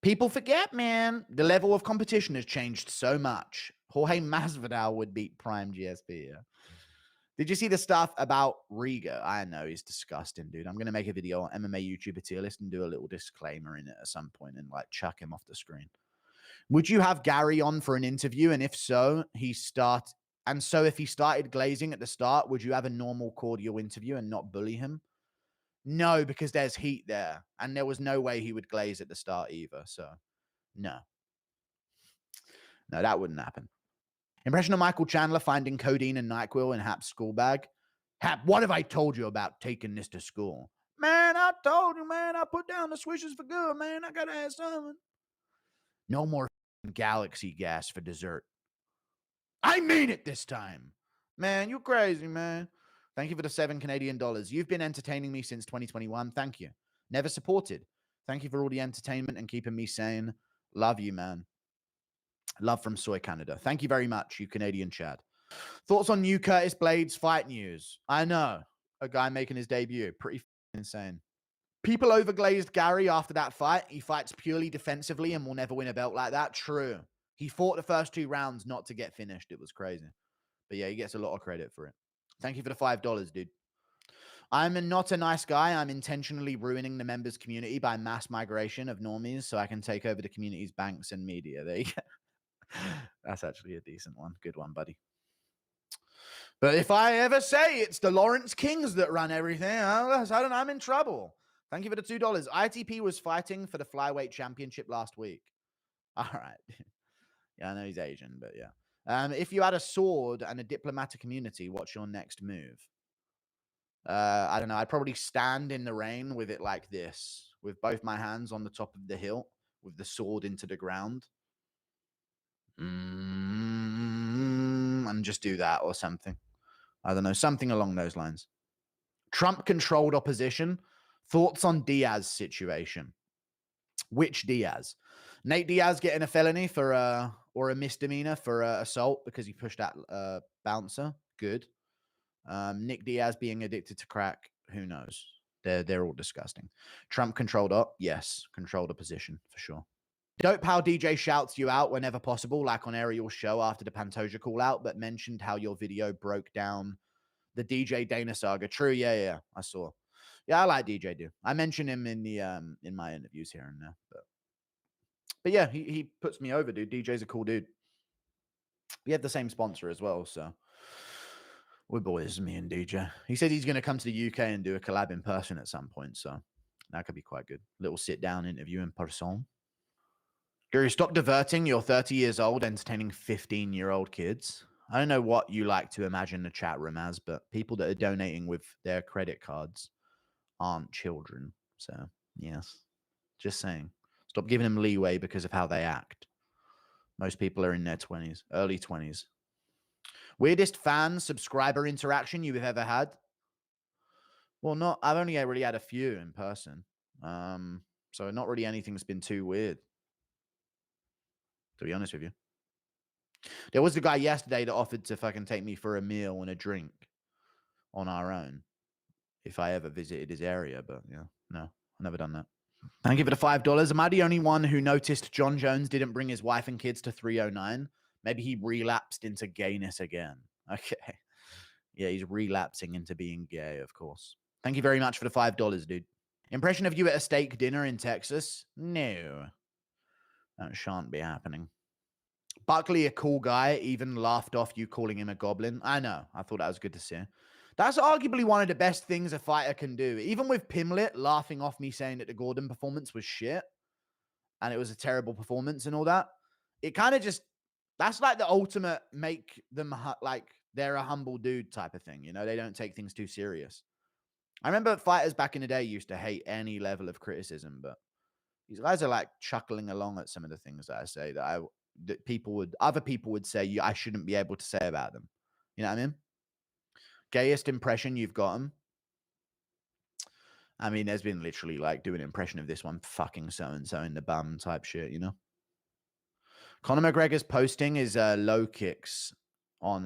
People forget, man. The level of competition has changed so much. Jorge Masvidal would beat Prime GSP. Yeah. Did you see the stuff about Riga? I know, he's disgusting, dude. I'm going to make a video on MMA YouTuber tier list and do a little disclaimer in it at some point and like chuck him off the screen. Would you have Gary on for an interview? And if so, if he started glazing at the start, would you have a normal cordial interview and not bully him? No, because there's heat there. And there was no way he would glaze at the start either. So, no. No, that wouldn't happen. Impression of Michael Chandler finding codeine and NyQuil in Hap's school bag. Hap, what have I told you about taking this to school? Man, I told you, man. I put down the swishes for good, man. I got to have something. No more galaxy gas for dessert. I mean it this time. Man, you're crazy, man. Thank you for the $7 Canadian. You've been entertaining me since 2021. Thank you. Never supported. Thank you for all the entertainment and keeping me sane. Love you, man. Love from Soy Canada. Thank you very much, you Canadian Chad. Thoughts on new Curtis Blades fight news? I know. A guy making his debut. Pretty insane. People overglazed Gary after that fight. He fights purely defensively and will never win a belt like that. True. He fought the first 2 rounds not to get finished. It was crazy. But yeah, he gets a lot of credit for it. Thank you for the $5, dude. I'm not a nice guy. I'm intentionally ruining the members community by mass migration of normies so I can take over the community's banks and media. There you go. That's actually a decent one. Good one, buddy. But if I ever say it's the Lawrence Kings that run everything, I'm in trouble. Thank you for the $2. ITP was fighting for the flyweight championship last week. All right. Yeah, I know he's Asian, but yeah. If you had a sword and a diplomatic immunity, what's your next move? I don't know. I'd probably stand in the rain with it like this, with both my hands on the top of the hilt, with the sword into the ground. And just do that or something. I don't know. Something along those lines. Trump-controlled opposition. Thoughts on Diaz situation? Which Diaz? Nate Diaz getting a felony for or a misdemeanor for assault because he pushed that bouncer. Good. Nick Diaz being addicted to crack. Who knows? They're all disgusting. Trump controlled up. Yes, controlled opposition for sure. Dope how DJ shouts you out whenever possible, like on Ariel's show after the Pantoja call out, but mentioned how your video broke down the DJ Dana saga. True, yeah, I saw. Yeah, I like DJ, dude. I mention him in the in my interviews here and there, but yeah, he puts me over, dude. DJ's a cool dude. We have the same sponsor as well, so we're boys, me and DJ. He said he's going to come to the UK and do a collab in person at some point, so that could be quite good. Little sit-down interview in person. Gary, stop diverting. You're 30 years old, entertaining 15-year-old kids. I don't know what you like to imagine the chat room as, but people that are donating with their credit cards aren't children. So, yes, just saying. Stop giving them leeway because of how they act. Most people are in their 20s, early 20s. Weirdest fan subscriber interaction you've ever had? Well, I've only really had a few in person. So not really anything's been too weird, to be honest with you. There was the guy yesterday that offered to fucking take me for a meal and a drink on our own if I ever visited his area, but yeah, no, I've never done that. Thank you for the $5. Am I the only one who noticed Jon Jones didn't bring his wife and kids to 309? Maybe he relapsed into gayness again. Okay. Yeah, he's relapsing into being gay, of course. Thank you very much for the $5, dude. Impression of you at a steak dinner in Texas? No. That shan't be happening. Buckley, a cool guy, even laughed off you calling him a goblin. I know. I thought that was good to see. That's arguably one of the best things a fighter can do. Even with Pimlet laughing off me saying that the Gordon performance was shit and it was a terrible performance and all that, it kind of just, that's like the ultimate make them like they're a humble dude type of thing. You know, they don't take things too serious. I remember fighters back in the day used to hate any level of criticism, but these guys are like chuckling along at some of the things that I say that other people would say I shouldn't be able to say about them. You know what I mean? Gayest impression you've gotten? I mean, there's been literally like do an impression of this one fucking so-and-so in the bum type shit, you know? Conor McGregor's posting is low kicks on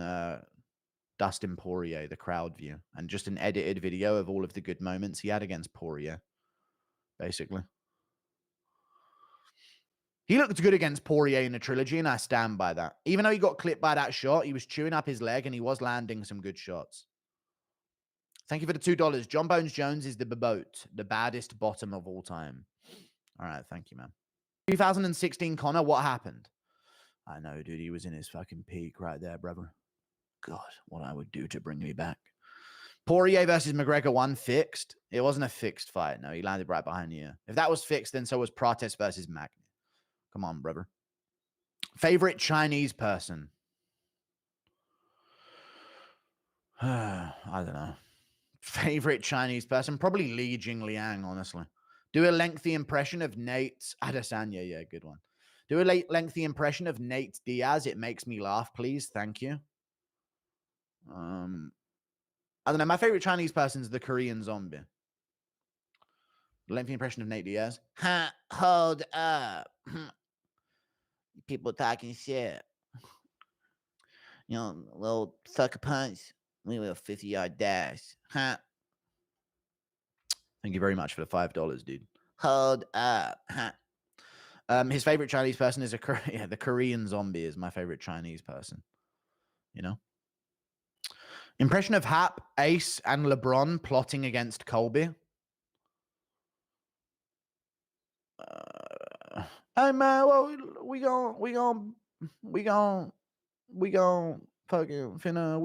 Dustin Poirier, the crowd view, and just an edited video of all of the good moments he had against Poirier, basically. He looked good against Poirier in the trilogy, and I stand by that. Even though he got clipped by that shot, he was chewing up his leg, and he was landing some good shots. Thank you for the $2. John Bones Jones is the boat, the baddest bottom of all time. All right, thank you, man. 2016 Conor, what happened? I know, dude. He was in his fucking peak right there, brother. God, what I would do to bring me back. Poirier versus McGregor 1 fixed. It wasn't a fixed fight. No, he landed right behind you. If that was fixed, then so was Prates versus Magny. Come on, brother. Favorite Chinese person? I don't know. Favorite Chinese person? Probably Li Jingliang, honestly. Do a lengthy impression of Nate Adesanya. Yeah, good one. Do a lengthy impression of Nate Diaz. It makes me laugh, please. Thank you. I don't know. My favorite Chinese person is the Korean zombie. Lengthy impression of Nate Diaz. Ha, hold up. People talking shit. You know, little sucker punch. Little 50-yard dash. Huh. Thank you very much for the $5, dude. Hold up. Huh. His favorite Chinese person is the Korean zombie is my favorite Chinese person. You know? Impression of Hap, Ace, and LeBron plotting against Colby. Hey man, well, we gon' fucking finna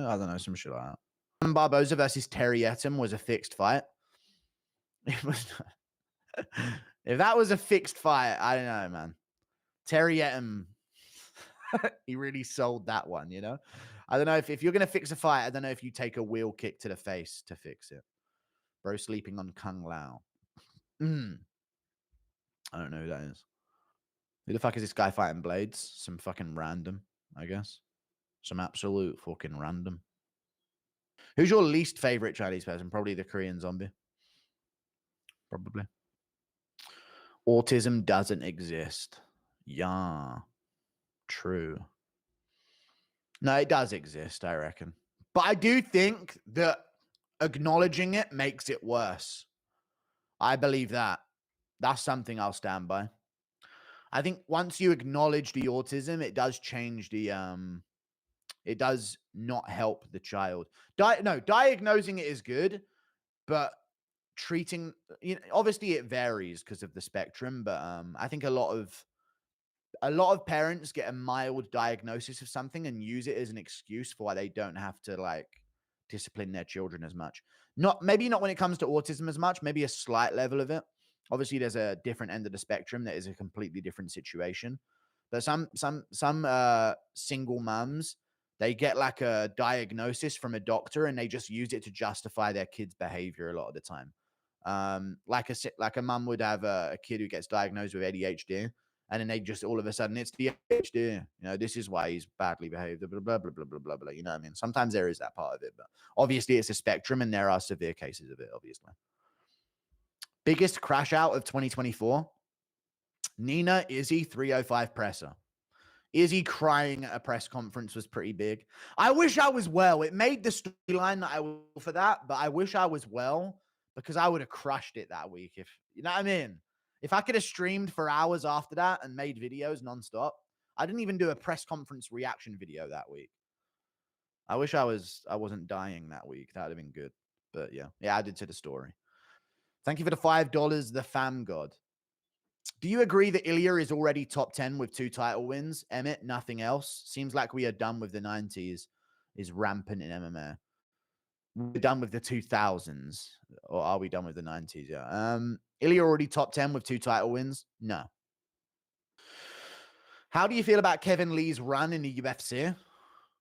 I don't know, some shit like that. Barboza versus Terry Etim was a fixed fight. It was if that was a fixed fight, I don't know, man. Terry Etim, he really sold that one, you know? I don't know if you're gonna fix a fight, I don't know if you take a wheel kick to the face to fix it. Bro sleeping on Kung Lao. I don't know who that is. Who the fuck is this guy fighting Blades? Some fucking random, I guess. Some absolute fucking random. Who's your least favorite Chinese person? Probably the Korean zombie. Probably. Autism doesn't exist. Yeah. True. No, it does exist, I reckon. But I do think that acknowledging it makes it worse. I believe that. That's something I'll stand by. I think once you acknowledge the autism, it does change the it does not help the child. Diagnosing it is good, but treating, obviously it varies because of the spectrum, but I think a lot of parents get a mild diagnosis of something and use it as an excuse for why they don't have to like discipline their children as much. Maybe not when it comes to autism as much, maybe a slight level of it. Obviously, there's a different end of the spectrum that is a completely different situation. But some single mums, they get like a diagnosis from a doctor and they just use it to justify their kid's behavior a lot of the time. Like a mum would have a kid who gets diagnosed with ADHD, and then they just all of a sudden it's the ADHD. This is why he's badly behaved. Blah blah blah blah blah blah blah. You know what I mean? Sometimes there is that part of it, but obviously it's a spectrum, and there are severe cases of it. Obviously. Biggest crash out of 2024. Nina Izzy 305 presser. Izzy crying at a press conference was pretty big. I wish I was well. It made the storyline that I will for that, but I wish I was well because I would have crushed it that week. If you know what I mean. If I could have streamed for hours after that and made videos nonstop. I didn't even do a press conference reaction video that week. I wish I wasn't dying that week. That would have been good. But yeah, added to the story. Thank you for the $5, the fam god. Do you agree that ILIA is already top 10 with 2 title wins? Emmett, nothing else. Seems like we are done with the 90s. Is rampant in MMA. We're done with the 2000s. Or are we done with the 90s? Yeah. ILIA already top 10 with 2 title wins? No. How do you feel about Kevin Lee's run in the UFC?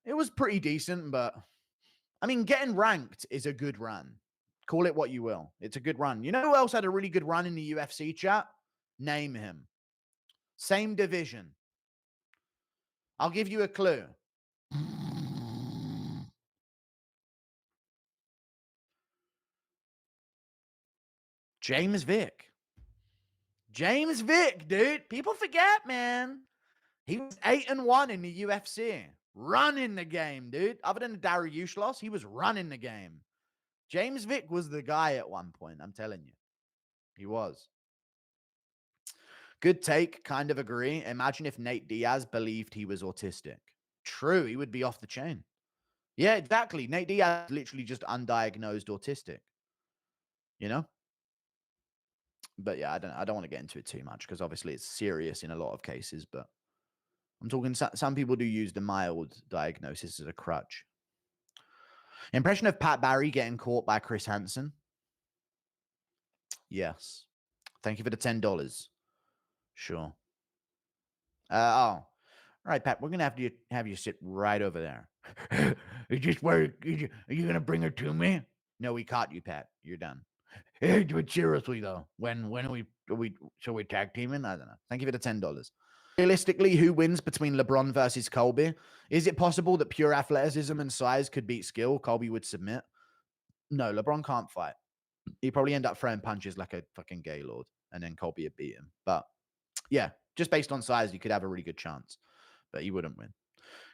It was pretty decent, but I mean, getting ranked is a good run. Call it what you will. It's a good run. You know who else had a really good run in the UFC, chat? Name him. Same division. I'll give you a clue. James Vick. James Vick, dude. People forget, man. He was 8-1 in the UFC. Running the game, dude. Other than the Dariush loss, he was running the game. James Vick was the guy at one point, I'm telling you. He was. Good take. Kind of agree. Imagine if Nate Diaz believed he was autistic. True. He would be off the chain. Yeah, exactly. Nate Diaz literally just undiagnosed autistic. You know? But yeah, I don't want to get into it too much because obviously it's serious in a lot of cases. But I'm talking, some people do use the mild diagnosis as a crutch. Impression of Pat Barry getting caught by Chris Hansen. Yes. Thank you for the $10. Sure. Oh. All right, Pat, we're going to have you sit right over there. Just where are you going to bring her to me? No, we caught you, Pat. You're done. But seriously, though, when shall we tag teaming? I don't know. Thank you for the $10. Realistically, who wins between LeBron versus Colby? Is it possible that pure athleticism and size could beat skill? Colby would submit. No, LeBron can't fight. He'd probably end up throwing punches like a fucking Gaylord, and then Colby would beat him. But yeah, just based on size, you could have a really good chance, but he wouldn't win.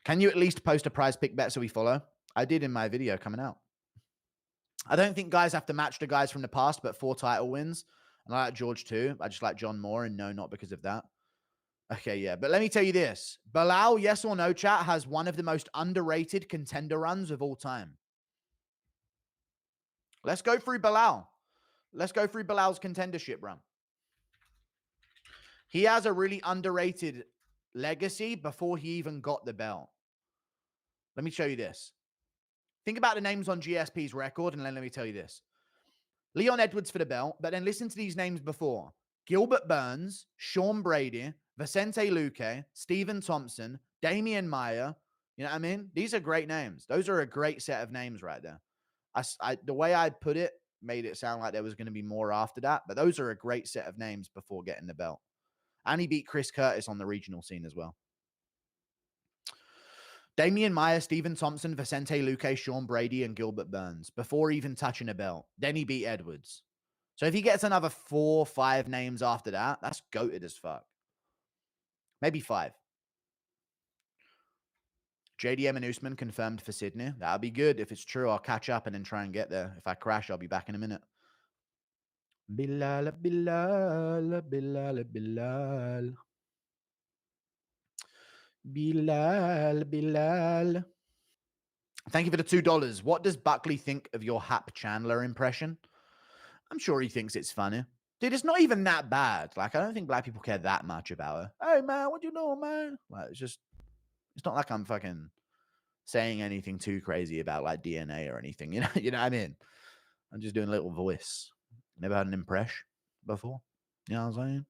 Can you at least post a prize pick bet so we follow? I did in my video coming out. I don't think guys have to match the guys from the past, but 4 title wins. And I like George too. I just like John more, and no, not because of that. Okay, yeah. But let me tell you this. Belal, yes or no, chat, has one of the most underrated contender runs of all time. Let's go through Belal. Let's go through Belal's contendership run. He has a really underrated legacy before he even got the belt. Let me show you this. Think about the names on GSP's record, and then let me tell you this. Leon Edwards for the belt, but then listen to these names before. Gilbert Burns, Sean Brady, Vicente Luque, Stephen Thompson, Damian Maia. You know what I mean? These are great names. Those are a great set of names right there. The way I put it made it sound like there was going to be more after that, but those are a great set of names before getting the belt. And he beat Chris Curtis on the regional scene as well. Damian Maia, Stephen Thompson, Vicente Luque, Sean Brady, and Gilbert Burns before even touching a belt. Then he beat Edwards. So if he gets another 4, 5 names after that, that's goated as fuck. Maybe 5. JDM and Usman confirmed for Sydney. That'll be good. If it's true, I'll catch up and then try and get there. If I crash, I'll be back in a minute. Belal, Belal, Belal, Belal. Belal, Belal. Thank you for the $2. What does Buckley think of your Hap Chandler impression? I'm sure he thinks it's funny. Dude, it's not even that bad. Like, I don't think black people care that much about her. Hey, man, what you doing, man? Like, it's not like I'm fucking saying anything too crazy about, like, DNA or anything. You know what I mean? I'm just doing a little voice. Never had an impression before. You know what I'm saying?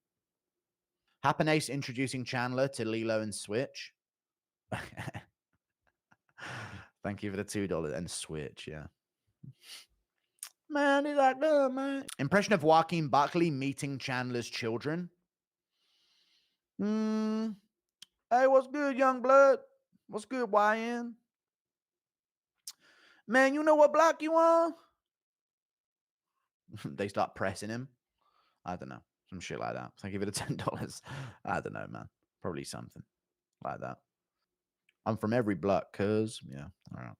Happen Ace introducing Chandler to Lilo and Switch. Thank you for the $2 and Switch, yeah. Man, he's like, oh, man. Impression of Joaquin Buckley meeting Chandler's children. Hey, what's good, young blood? What's good, YN? Man, you know what block you on? They start pressing him. I don't know. Some shit like that. Thank you for the $10. I don't know, man. Probably something like that. I'm from every block, cuz. Yeah, all right.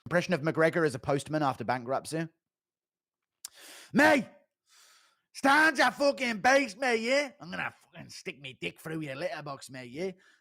Impression of McGregor as a postman after bankruptcy. Mate, stand your fucking base, mate, yeah? I'm gonna fucking stick me dick through your letterbox, mate, yeah?